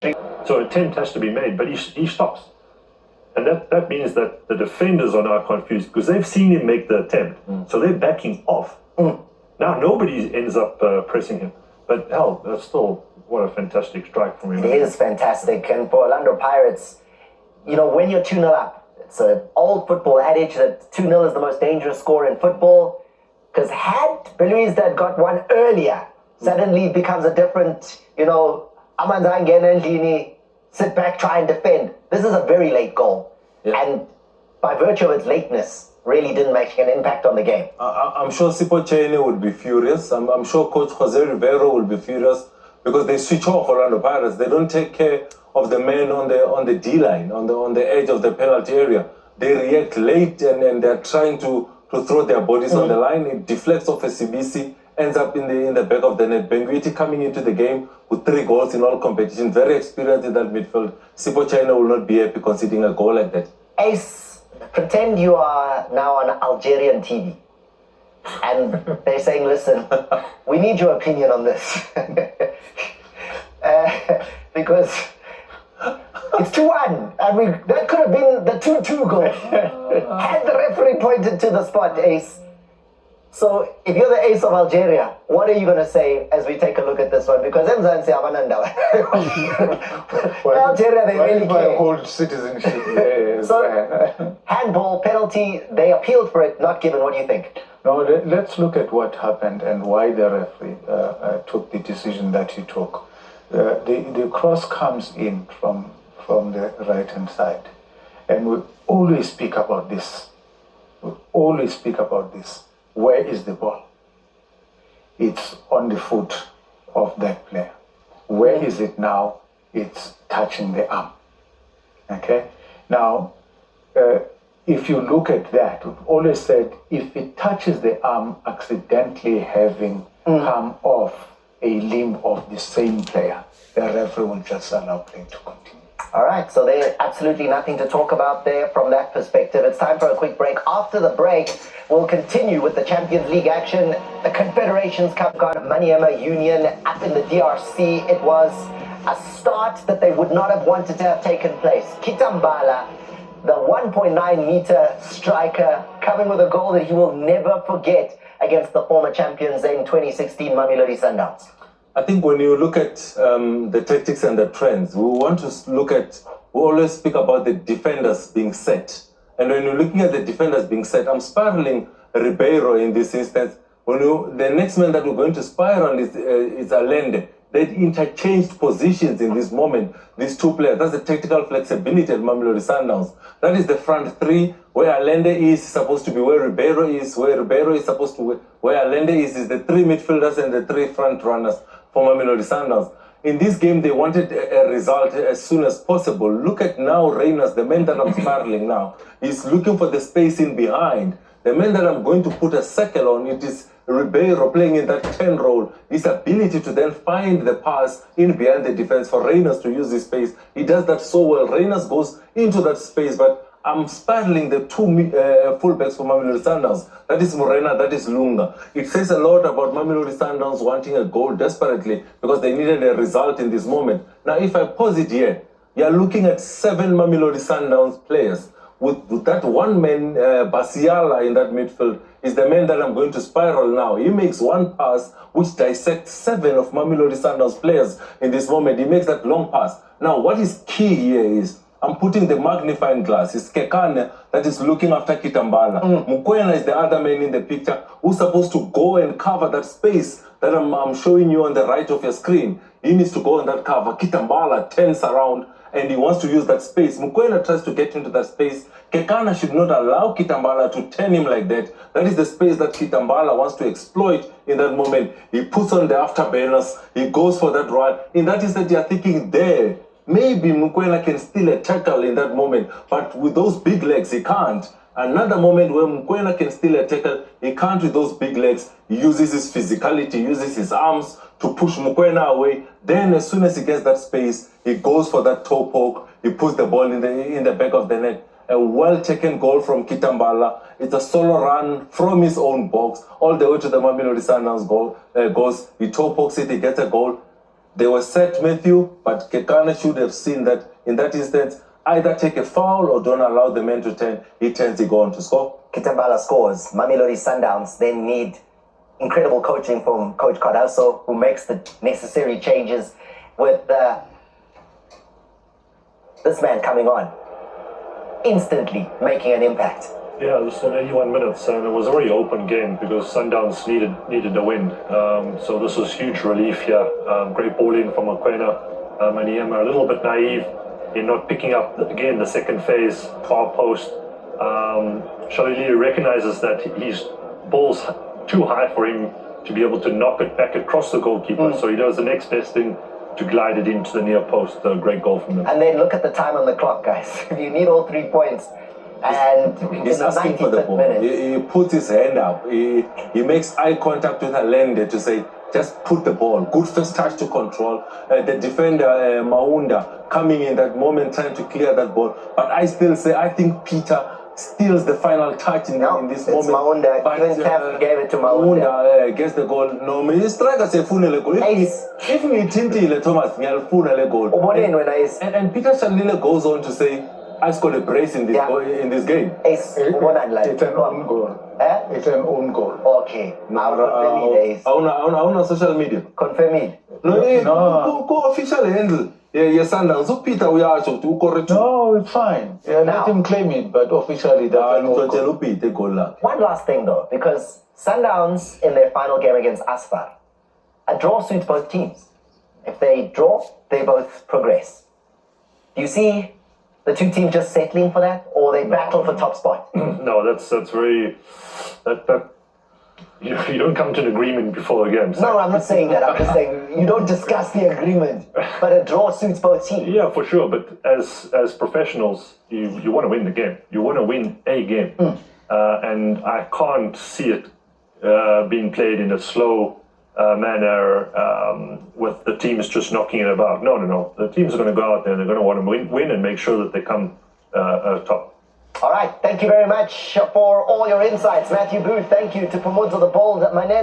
So attempt has to be made, but he stops. And that means that the defenders are now confused because they've seen him make the attempt. So they're backing off. Now nobody ends up pressing him. But hell, that's still, what a fantastic strike from him. It is fantastic. And for Orlando Pirates, you know, when you're 2-0 up, it's an old football adage that 2-0 is the most dangerous score in football. Because had Belouizdad got one earlier, suddenly it becomes a different, you know, sit back, try and defend. This is a very late goal. Yeah. And by virtue of its lateness, really didn't make an impact on the game. I'm sure Sipo Chene would be furious. I'm sure Coach Jose Rivero will be furious because they switch off Orlando Pirates. They don't take care of the men on the D-line, on the edge of the penalty area. They react late and they're trying to throw their bodies on the line. It deflects off a CBC, ends up in the back of the net. Benguiti coming into the game with 3 goals in all competition, very experienced in that midfield. Sipo China will not be happy conceding a goal like that. Ace, pretend you are now on Algerian TV. And they're saying, listen, we need your opinion on this. Because it's 2-1. And that could have been the 2-2 goal. Had the referee pointed to the spot, Ace. So, if you're the ace of Algeria, what are you going to say as we take a look at this one? Because Algeria, they really care. Hold citizenship. Yes. So, handball, penalty, they appealed for it, not given. What do you think? No, let's look at what happened and why the referee took the decision that he took. The cross comes in from the right-hand side. And we always speak about this. Where is the ball? It's on the foot of that player. Where is it now? It's touching the arm. Okay? Now, if you look at that, we've always said if it touches the arm accidentally having come off a limb of the same player, the referee will just allow play to continue. All right, so there's absolutely nothing to talk about there from that perspective. It's time for a quick break. After the break, we'll continue with the Champions League action. The Confederations Cup got Maniema Union up in the DRC. It was a start that they would not have wanted to have taken place. Kitambala, the 1.9-meter striker, coming with a goal that he will never forget against the former champions in 2016 Mamelodi Sundowns. I think when you look at the tactics and the trends, we always speak about the defenders being set. And when you're looking at the defenders being set, I'm spiraling Ribeiro in this instance. The next man that we're going to spiral is Allende. They interchanged positions in this moment, these two players. That's the tactical flexibility at Mamelodi Sundowns. That is the front three, where Allende is supposed to be where Ribeiro is, supposed to be where Allende is the 3 midfielders and the 3 front runners for Mamelodi Sundowns. In this game, they wanted a result as soon as possible. Look at now Reyners, the man that I'm spiraling now. He's looking for the space in behind. The man that I'm going to put a circle on, it is Ribeiro playing in that 10 role. His ability to then find the pass in behind the defense for Reyners to use his space. He does that so well. Reyners goes into that space, but I'm spiraling the 2 fullbacks for Mamelodi Sundowns. That is Morena, that is Lunga. It says a lot about Mamelodi Sundowns wanting a goal desperately because they needed a result in this moment. Now, if I pause it here, you're looking at 7 Mamelodi Sundowns players. With that one man, Basiala, in that midfield, is the man that I'm going to spiral now. He makes one pass which dissects 7 of Mamelodi Sundowns players in this moment. He makes that long pass. Now, what is key here is I'm putting the magnifying glass. It's Kekane that is looking after Kitambala. Mukwena is the other man in the picture who's supposed to go and cover that space that I'm showing you on the right of your screen. He needs to go on that cover. Kitambala turns around and he wants to use that space. Mukwena tries to get into that space. Kekana should not allow Kitambala to turn him like that. That is the space that Kitambala wants to exploit in that moment. He puts on the afterburners. He goes for that run. In that instant, you're thinking there, maybe Mukwena can steal a tackle in that moment, but with those big legs, he can't. Another moment where Mukwena can steal a tackle, he can't with those big legs. He uses his physicality, uses his arms to push Mukwena away. Then as soon as he gets that space, he goes for that toe poke. He puts the ball in the back of the net. A well-taken goal from Kitambala. It's a solo run from his own box all the way to the Mamelodi Sundowns goal. Goes, he toe pokes it, he gets a goal. They were set, Matthew, but Kekana should have seen that in that instance, either take a foul or don't allow the man to turn. He turns, he go on to score. Kitambala scores. Mamelodi Sundowns then need incredible coaching from Coach Cardoso, who makes the necessary changes with this man coming on, instantly making an impact. Yeah, it was 81 minutes, and it was a very open game because Sundowns needed the win. So this was huge relief here. Great ball in from Aquena. Maniema a little bit naive in not picking up again the second phase far post. Shalili recognizes that his ball's too high for him to be able to knock it back across the goalkeeper. So he does the next best thing to glide it into the near post. A great goal from him. And then look at the time on the clock, guys. You need all 3 points. And he's asking for the ball. He puts his hand up. He makes eye contact with Allende to say, just put the ball. Good first touch to control. The defender, Maunda, coming in that moment trying to clear that ball. But I still say, I think Peter steals the final touch in this moment. Maunda. Even Caf gave it to Maunda. Maunda gets the goal. No, me striker say funele goal. If me tintile Thomas, ngiyal funele goal. And Peter Shalile goes on to say, I scored a brace in this game. It's an own goal. It's an own goal. Okay. On social media. Confirm it. No, go official handle. Yes, Sundowns. So Peter, we are to correct. No, it's fine. Yeah, let him claim it, but officially that's One last thing though, because Sundowns in their final game against Asfar, a draw suits both teams. If they draw, they both progress. Do you see the two teams just settling for that, or they battle for top spot? No, that's very you don't come to an agreement before the game. No, I'm not saying that. I'm just saying you don't discuss the agreement, but a draw suits both teams. Yeah, for sure. But as professionals, you want to win the game. You want to win a game, and I can't see it being played in a slow manner with the teams just knocking it about. No. The teams are going to go out there and they're going to want to win and make sure that they come top. All right. Thank you very much for all your insights. Matthew Booth, thank you. To promote the ball that my name.